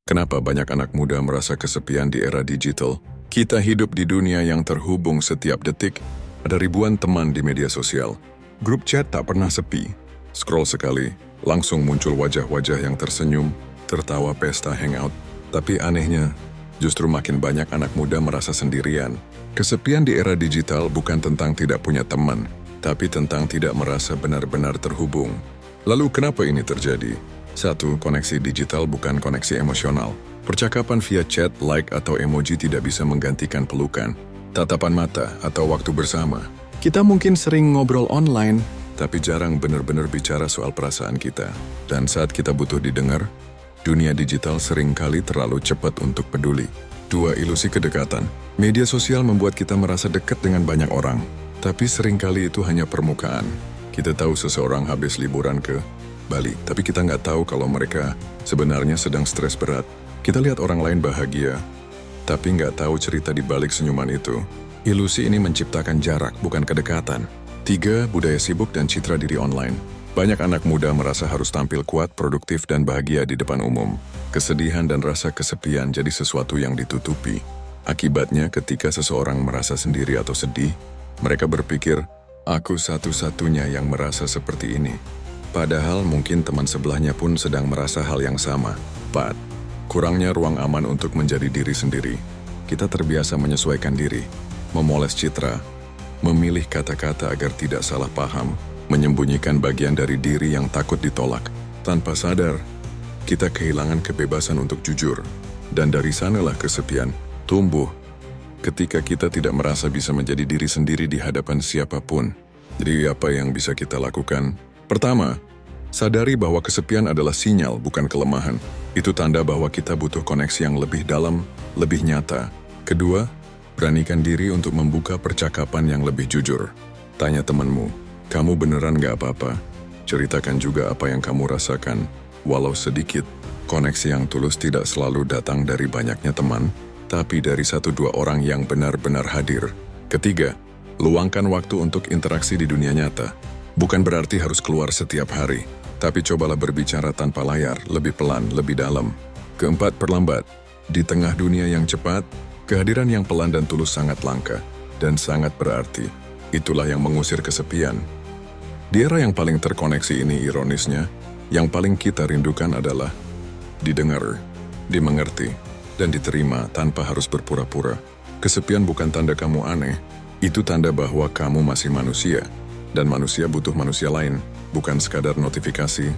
Kenapa banyak anak muda merasa kesepian di era digital? Kita hidup di dunia yang terhubung setiap detik. Ada ribuan teman di media sosial. Grup chat tak pernah sepi. Scroll sekali, langsung muncul wajah-wajah yang tersenyum, tertawa pesta hangout. Tapi anehnya, justru makin banyak anak muda merasa sendirian. Kesepian di era digital bukan tentang tidak punya teman, tapi tentang tidak merasa benar-benar terhubung. Lalu kenapa ini terjadi? 1. Koneksi digital bukan koneksi emosional. Percakapan via chat, like, atau emoji tidak bisa menggantikan pelukan, tatapan mata, atau waktu bersama. Kita mungkin sering ngobrol online, tapi jarang benar-benar bicara soal perasaan kita. Dan saat kita butuh didengar, dunia digital seringkali terlalu cepat untuk peduli. 2. Ilusi kedekatan. Media sosial membuat kita merasa dekat dengan banyak orang, tapi seringkali itu hanya permukaan. Kita tahu seseorang habis liburan ke Bali, tapi kita nggak tahu kalau mereka sebenarnya sedang stres berat. Kita lihat orang lain bahagia, tapi nggak tahu cerita di balik senyuman itu. Ilusi ini menciptakan jarak, bukan kedekatan. 3. Budaya sibuk dan citra diri online. Banyak anak muda merasa harus tampil kuat, produktif, dan bahagia di depan umum. Kesedihan dan rasa kesepian jadi sesuatu yang ditutupi. Akibatnya, ketika seseorang merasa sendiri atau sedih, mereka berpikir, aku satu-satunya yang merasa seperti ini. Padahal mungkin teman sebelahnya pun sedang merasa hal yang sama. 4. Kurangnya ruang aman untuk menjadi diri sendiri. Kita terbiasa menyesuaikan diri, memoles citra, memilih kata-kata agar tidak salah paham, menyembunyikan bagian dari diri yang takut ditolak. Tanpa sadar, kita kehilangan kebebasan untuk jujur. Dan dari sanalah kesepian tumbuh. Ketika kita tidak merasa bisa menjadi diri sendiri di hadapan siapapun. Jadi apa yang bisa kita lakukan? Pertama, sadari bahwa kesepian adalah sinyal, bukan kelemahan. Itu tanda bahwa kita butuh koneksi yang lebih dalam, lebih nyata. Kedua, beranikan diri untuk membuka percakapan yang lebih jujur. Tanya temanmu, kamu beneran gak apa-apa? Ceritakan juga apa yang kamu rasakan. Walau sedikit, koneksi yang tulus tidak selalu datang dari banyaknya teman, tapi dari 1-2 orang yang benar-benar hadir. Ketiga, luangkan waktu untuk interaksi di dunia nyata. Bukan berarti harus keluar setiap hari, tapi cobalah berbicara tanpa layar, lebih pelan, lebih dalam. Keempat, perlambat. Di tengah dunia yang cepat, kehadiran yang pelan dan tulus sangat langka, dan sangat berarti. Itulah yang mengusir kesepian. Di era yang paling terkoneksi ini, ironisnya, yang paling kita rindukan adalah didengar, dimengerti, dan diterima tanpa harus berpura-pura. Kesepian bukan tanda kamu aneh, itu tanda bahwa kamu masih manusia. Dan manusia butuh manusia lain, bukan sekadar notifikasi.